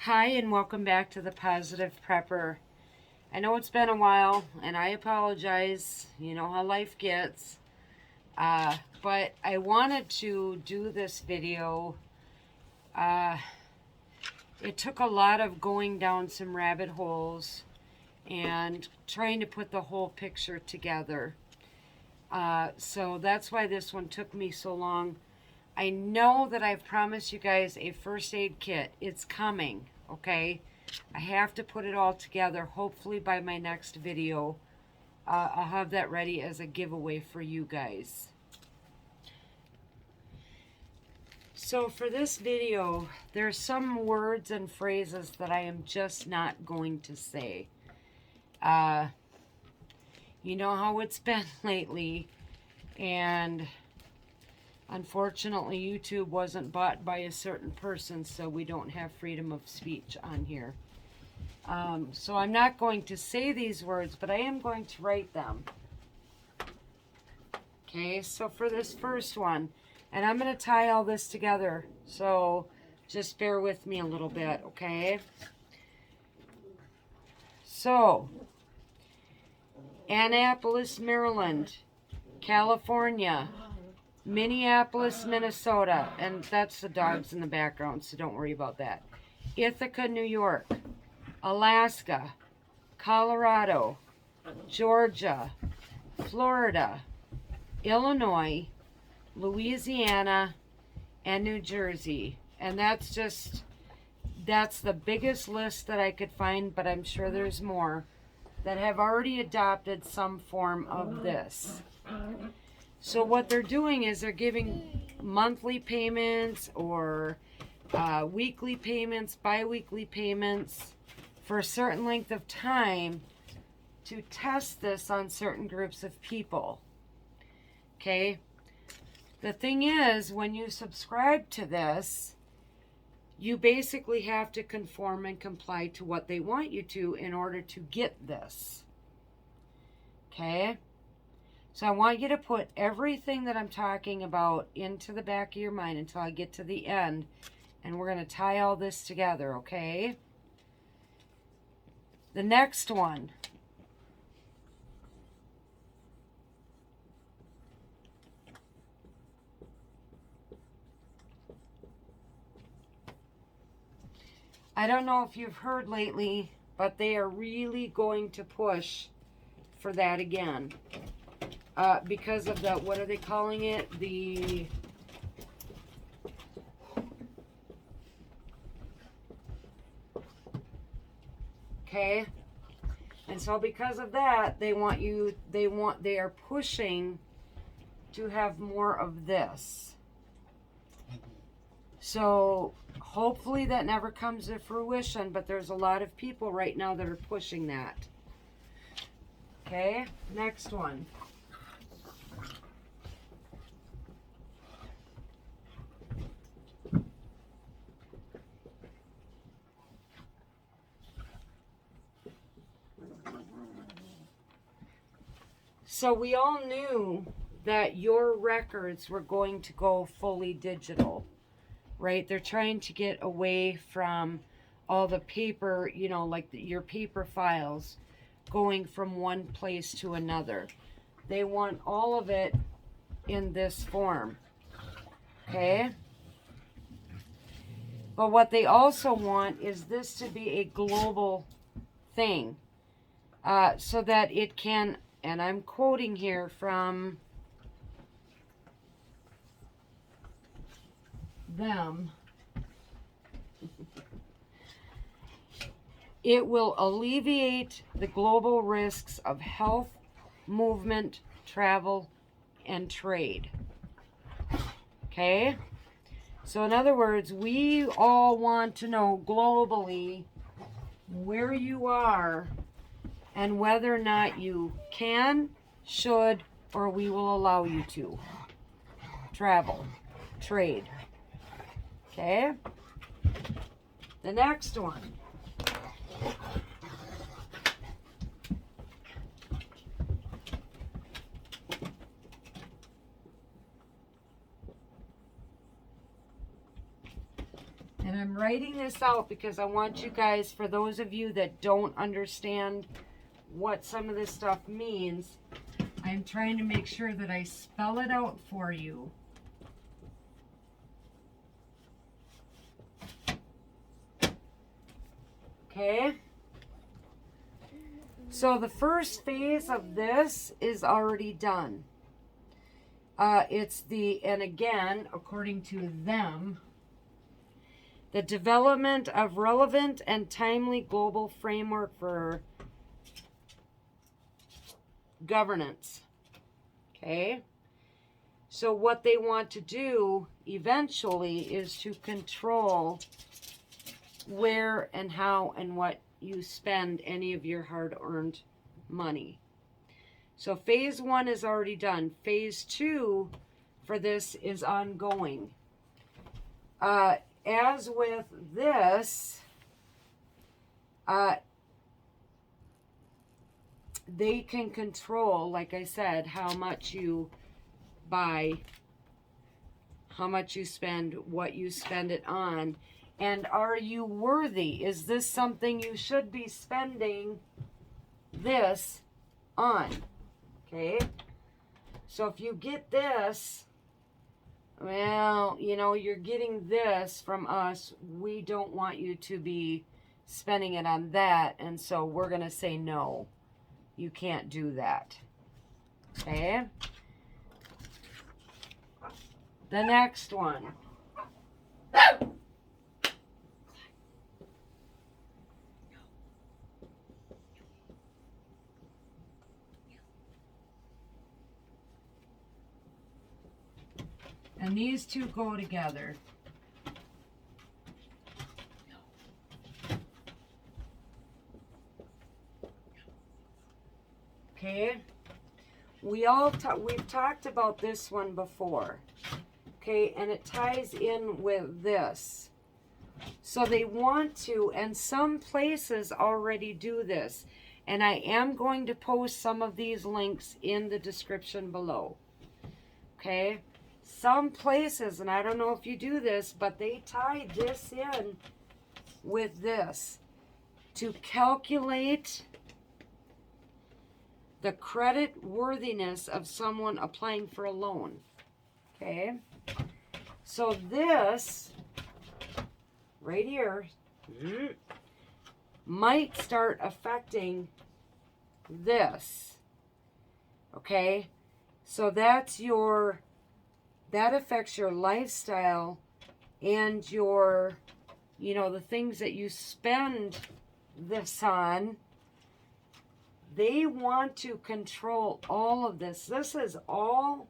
Hi, and welcome back to the Positive Prepper. I know it's been a while, and I apologize. You know how life gets. But I wanted to do this video. It took a lot of going down some rabbit holes and trying to put the whole picture together. So that's why this one took me so long. I know that I've promised you guys a first aid kit. It's coming, okay? I have to put it all together. Hopefully by my next video, I'll have that ready as a giveaway for you guys. So for this video, there's some words and phrases that I am just not going to say. You know how it's been lately, and unfortunately, YouTube wasn't bought by a certain person, so we don't have freedom of speech on here. So I'm not going to say these words, but I am going to write them. Okay, so for this first one, and I'm going to tie all this together, so just bear with me a little bit, okay? So, Annapolis, Maryland, California, Minneapolis, Minnesota, and that's the dogs in the background, so don't worry about that. Ithaca, New York, Alaska, Colorado, Georgia, Florida, Illinois, Louisiana, and New Jersey. And that's the biggest list that I could find, but I'm sure there's more that have already adopted some form of this. So what they're doing is they're giving monthly payments or weekly payments, bi-weekly payments for a certain length of time to test this on certain groups of people. Okay? The thing is, when you subscribe to this, you basically have to conform and comply to what they want you to in order to get this. Okay? So I want you to put everything that I'm talking about into the back of your mind until I get to the end. And we're going to tie all this together, okay? The next one. I don't know if you've heard lately, but they are really going to push for that again. Because of the, what are they calling it? Okay? And so because of that, they are pushing to have more of this. So hopefully that never comes to fruition, but there's a lot of people right now that are pushing that. Okay, next one. So we all knew that your records were going to go fully digital, right? They're trying to get away from all the paper, you know, like your paper files going from one place to another. They want all of it in this form, okay? But what they also want is this to be a global thing, so that it can, and I'm quoting here from them, it will alleviate the global risks of health, movement, travel, and trade. Okay? So in other words, we all want to know globally where you are and whether or not you can, should, or we will allow you to travel, trade. Okay? The next one. And I'm writing this out because I want you guys, for those of you that don't understand what some of this stuff means, I'm trying to make sure that I spell it out for you. Okay? So the first phase of this is already done. It's the, and again, according to them, the development of relevant and timely global framework for governance. Okay? So what they want to do eventually is to control where and how and what you spend any of your hard-earned money. So phase 1 is already done. Phase 2 for this is ongoing. As with this, they can control, like I said, how much you buy, how much you spend, what you spend it on, and are you worthy? Is this something you should be spending this on? Okay, so if you get this, well, you know, you're getting this from us. We don't want you to be spending it on that, and so we're going to say no. You can't do that. Okay? The next one. And these two go together. Okay? We've talked about this one before. Okay, and it ties in with this. So they want to, and some places already do this. And I am going to post some of these links in the description below. Okay? Some places, and I don't know if you do this, but they tie this in with this to calculate the credit worthiness of someone applying for a loan. Okay? So this right here might start affecting this. Okay? So that's your, that affects your lifestyle and your, you know, the things that you spend this on. They want to control all of this. This is all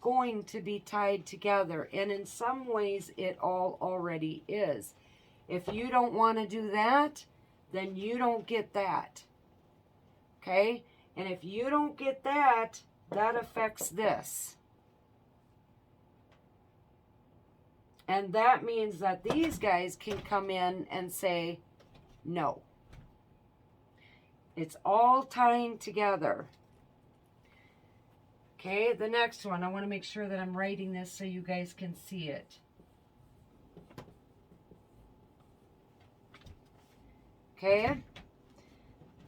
going to be tied together, and in some ways it all already is. If you don't want to do that, then you don't get that. Okay? And if you don't get that, that affects this. And that means that these guys can come in and say no. It's all tying together. Okay, the next one. I want to make sure that I'm writing this so you guys can see it. Okay,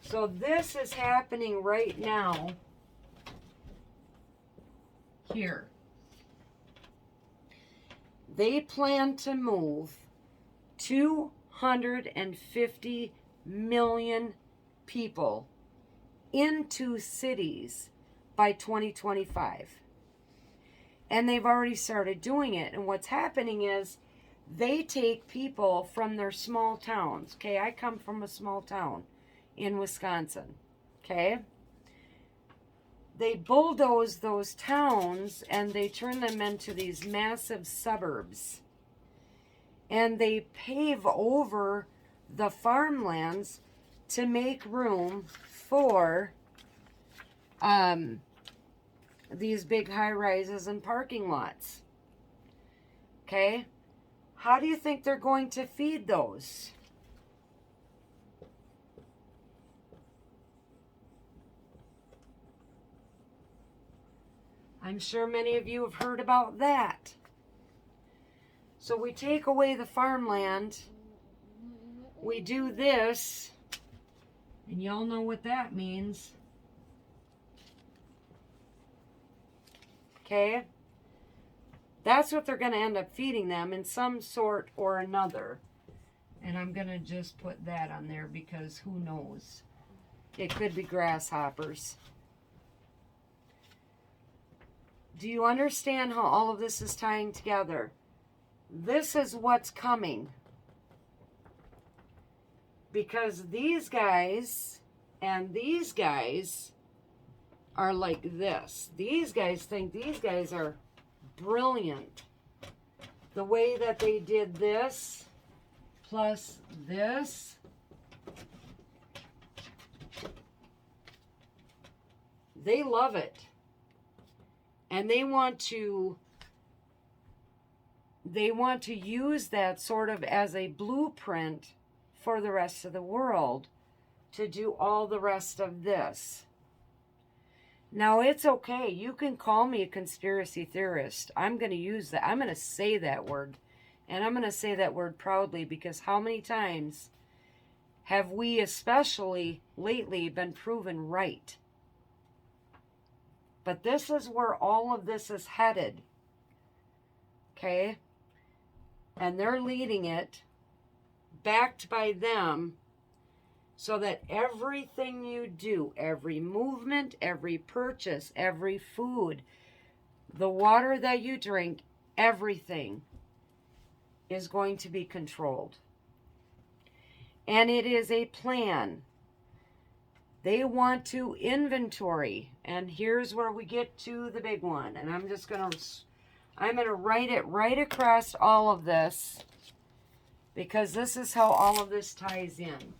so this is happening right now here. They plan to move 250 million people into cities by 2025. And they've already started doing it. And what's happening is they take people from their small towns. Okay, I come from a small town in Wisconsin. Okay? They bulldoze those towns and they turn them into these massive suburbs. And they pave over the farmlands to make room for these big high-rises and parking lots. Okay? How do you think they're going to feed those? I'm sure many of you have heard about that. So we take away the farmland we do this, and y'all know what that means. Okay? That's what they're going to end up feeding them in some sort or another. And I'm going to just put that on there because who knows? It could be grasshoppers. Do you understand how all of this is tying together? This is what's coming. Because these guys and these guys are like this. These guys think these guys are brilliant. The way that they did this plus this. They love it. And they want to use that sort of as a blueprint for the rest of the world to do all the rest of this. Now, it's okay. You can call me a conspiracy theorist. I'm going to use that. I'm going to say that word. And I'm going to say that word proudly, because how many times have we, especially lately, been proven right? But this is where all of this is headed. Okay? And they're leading it, backed by them, so that everything you do, every movement, every purchase, every food, the water that you drink, everything is going to be controlled. And it is a plan. They want to inventory. And here's where we get to the big one. And I'm going to write it right across all of this, because this is how all of this ties in.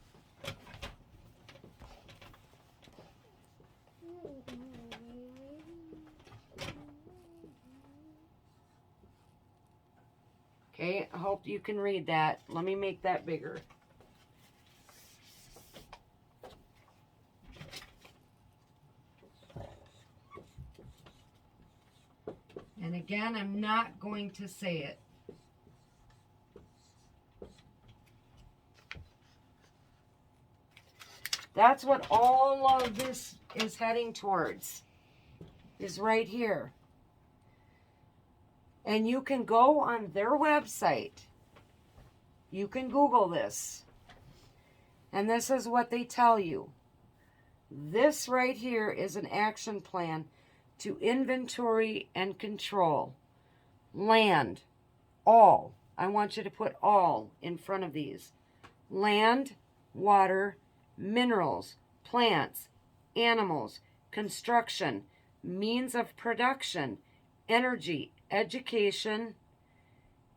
Okay, I hope you can read that. Let me make that bigger. And again, I'm not going to say it. That's what all of this is heading towards, is right here. And you can go on their website. You can Google this. And this is what they tell you. This right here is an action plan to inventory and control. Land. All. I want you to put all in front of these. Land, water, minerals, plants, animals, construction, means of production, energy, education,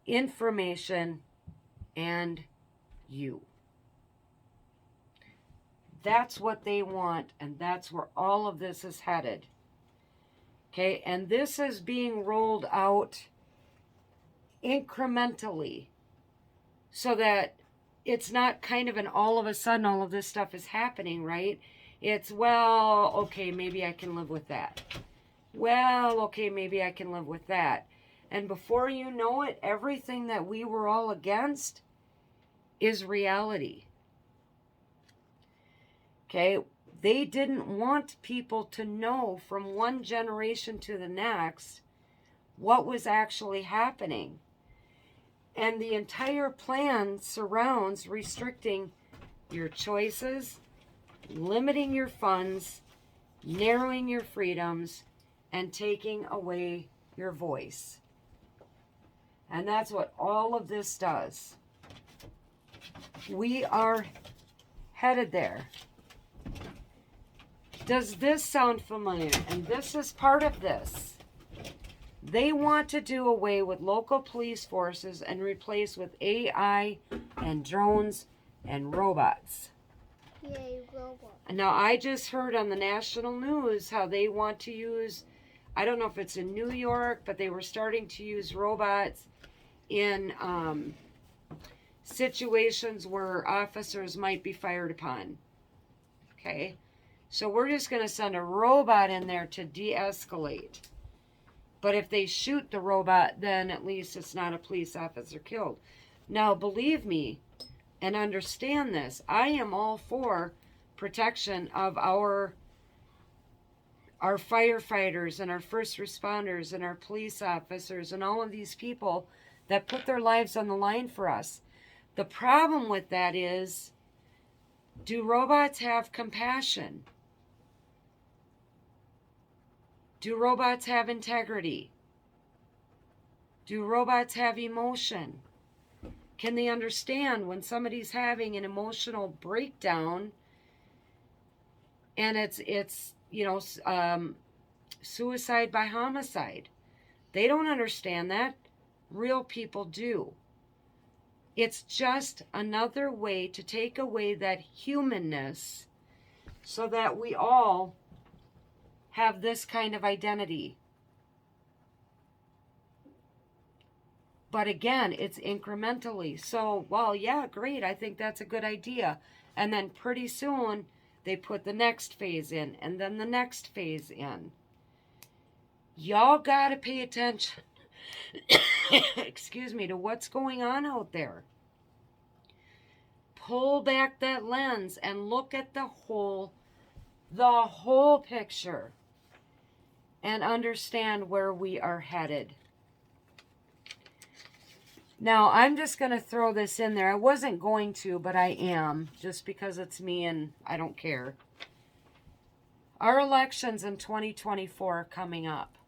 information, and you. That's what they want, and that's where all of this is headed. Okay, and this is being rolled out incrementally so that it's not kind of an all of a sudden all of this stuff is happening, right? It's, well, okay, maybe I can live with that. Well, okay, maybe I can live with that. And before you know it, everything that we were all against is reality. Okay, they didn't want people to know from one generation to the next what was actually happening. And the entire plan surrounds restricting your choices, limiting your funds, narrowing your freedoms, and taking away your voice. And that's what all of this does. We are headed there. Does this sound familiar? And this is part of this. They want to do away with local police forces and replace with AI and drones and robots. Yay, robots. Now, I just heard on the national news how they want to use, I don't know if it's in New York, but they were starting to use robots in situations where officers might be fired upon. Okay? So we're just going to send a robot in there to de-escalate. But if they shoot the robot, then at least it's not a police officer killed. Now, believe me, and understand this. I am all for protection of our firefighters and our first responders and our police officers and all of these people that put their lives on the line for us. The problem with that is, do robots have compassion? Do robots have integrity? Do robots have emotion? Can they understand when somebody's having an emotional breakdown and it's suicide by homicide? They don't understand that. Real people do. It's just another way to take away that humanness so that we all have this kind of identity. But again, it's incrementally. So, well, yeah, great. I think that's a good idea. And then pretty soon they put the next phase in and then the next phase in. Y'all got to pay attention, excuse me, to what's going on out there. Pull back that lens and look at the whole picture and understand where we are headed. Now, I'm just going to throw this in there. I wasn't going to, but I am, just because it's me and I don't care. Our elections in 2024 are coming up.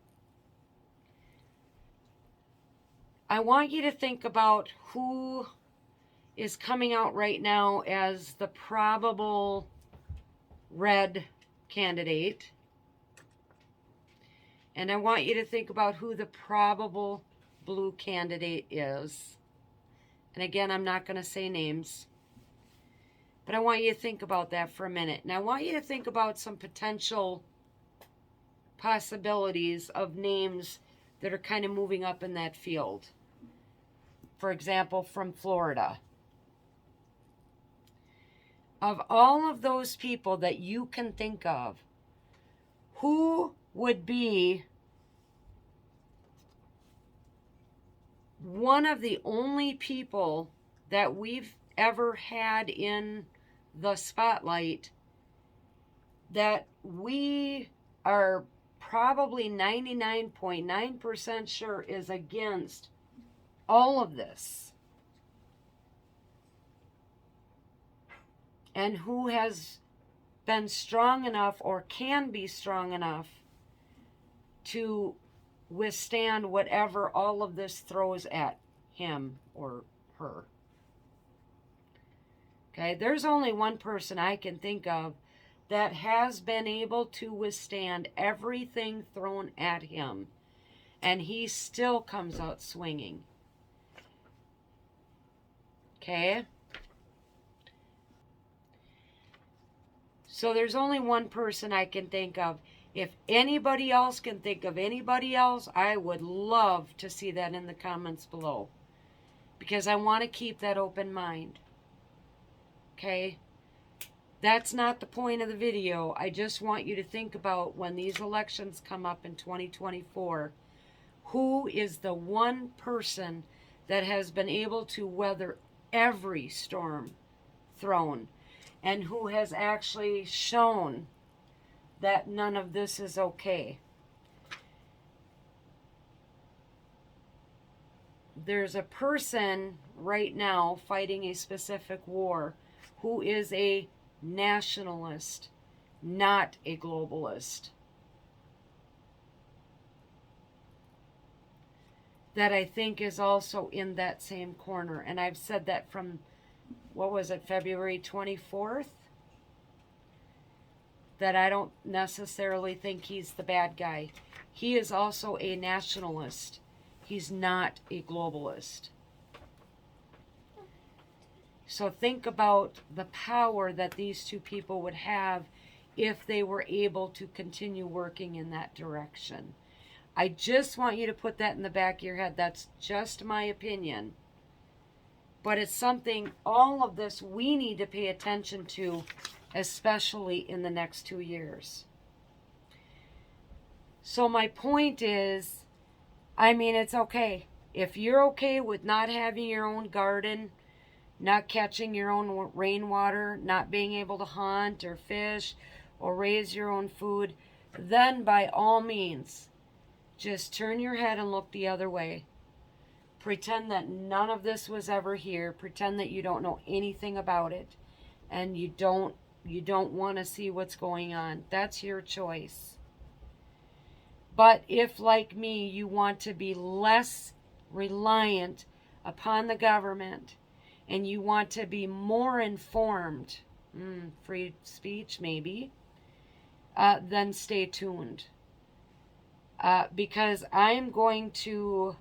I want you to think about who is coming out right now as the probable red candidate. And I want you to think about who the probable blue candidate is. And again, I'm not going to say names. But I want you to think about that for a minute. And I want you to think about some potential possibilities of names that are kind of moving up in that field. For example, from Florida. Of all of those people that you can think of, who would be one of the only people that we've ever had in the spotlight that we are probably 99.9% sure is against all of this? And who has been strong enough or can be strong enough to withstand whatever all of this throws at him or her. Okay, there's only one person I can think of that has been able to withstand everything thrown at him, and he still comes out swinging. Okay? So there's only one person I can think of. If anybody else can think of anybody else, I would love to see that in the comments below. Because I want to keep that open mind. Okay? That's not the point of the video. I just want you to think about when these elections come up in 2024, who is the one person that has been able to weather every storm thrown, and who has actually shown that none of this is okay. There's a person right now fighting a specific war who is a nationalist, not a globalist. That I think is also in that same corner. And I've said that from, what was it, February 24th? That I don't necessarily think he's the bad guy. He is also a nationalist. He's not a globalist. So think about the power that these two people would have if they were able to continue working in that direction. I just want you to put that in the back of your head. That's just my opinion. But it's something, all of this, we need to pay attention to, especially in the next 2 years. So my point is, I mean, it's okay. If you're okay with not having your own garden, not catching your own rainwater, not being able to hunt or fish or raise your own food, then by all means, just turn your head and look the other way. Pretend that none of this was ever here. Pretend that you don't know anything about it and you don't want to see what's going on. That's your choice. But if, like me, you want to be less reliant upon the government and you want to be more informed, free speech maybe, then stay tuned. Because I'm going to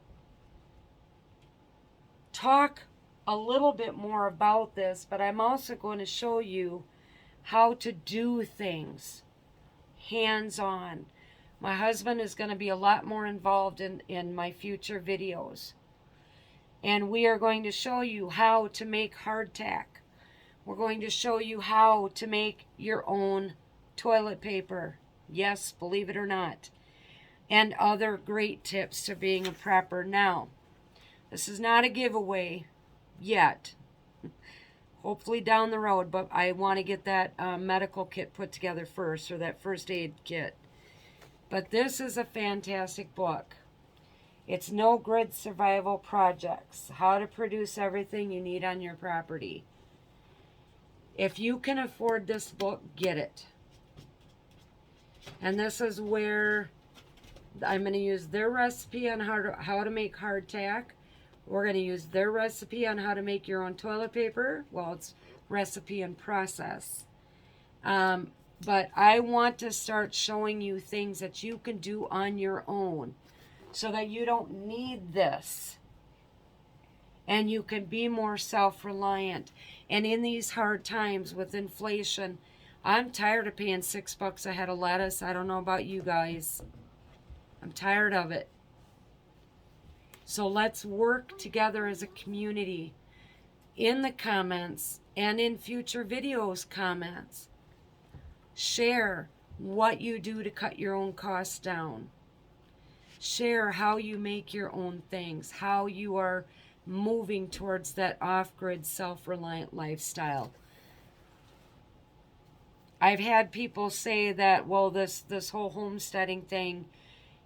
talk a little bit more about this, but I'm also going to show you how to do things hands-on. My husband is going to be a lot more involved in my future videos. And we are going to show you how to make hardtack. We're going to show you how to make your own toilet paper. Yes, believe it or not. And other great tips to being a prepper. Now, this is not a giveaway yet. Hopefully down the road, but I want to get that medical kit put together first, or that first aid kit. But this is a fantastic book. It's No Grid Survival Projects, how to produce everything you need on your property. If you can afford this book, get it. And this is where I'm going to use their recipe on how to make hardtack. We're going to use their recipe on how to make your own toilet paper. Well, it's recipe and process. But I want to start showing you things that you can do on your own so that you don't need this. And you can be more self-reliant. And in these hard times with inflation, I'm tired of paying $6 a head of lettuce. I don't know about you guys. I'm tired of it. So let's work together as a community in the comments and in future videos comments. Share what you do to cut your own costs down. Share how you make your own things, how you are moving towards that off-grid, self-reliant lifestyle. I've had people say that, well, this whole homesteading thing,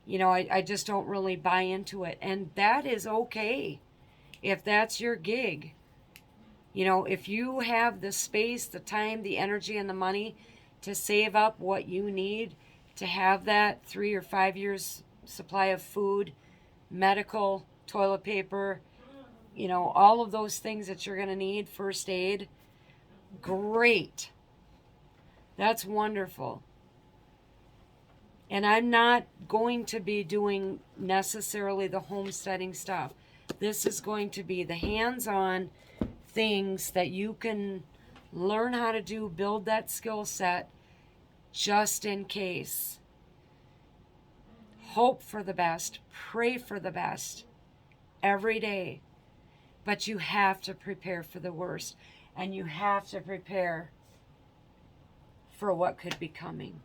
you know, I just don't really buy into it. And that is okay if that's your gig. You know, if you have the space, the time, the energy, and the money to save up what you need to have that 3 or 5 years supply of food, medical, toilet paper, you know, all of those things that you're going to need, first aid, great. That's wonderful. And I'm not going to be doing necessarily the homesteading stuff. This is going to be the hands-on things that you can learn how to do, build that skill set just in case. Hope for the best, pray for the best every day. But you have to prepare for the worst, and you have to prepare for what could be coming.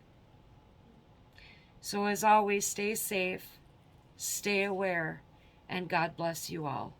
So as always, stay safe, stay aware, and God bless you all.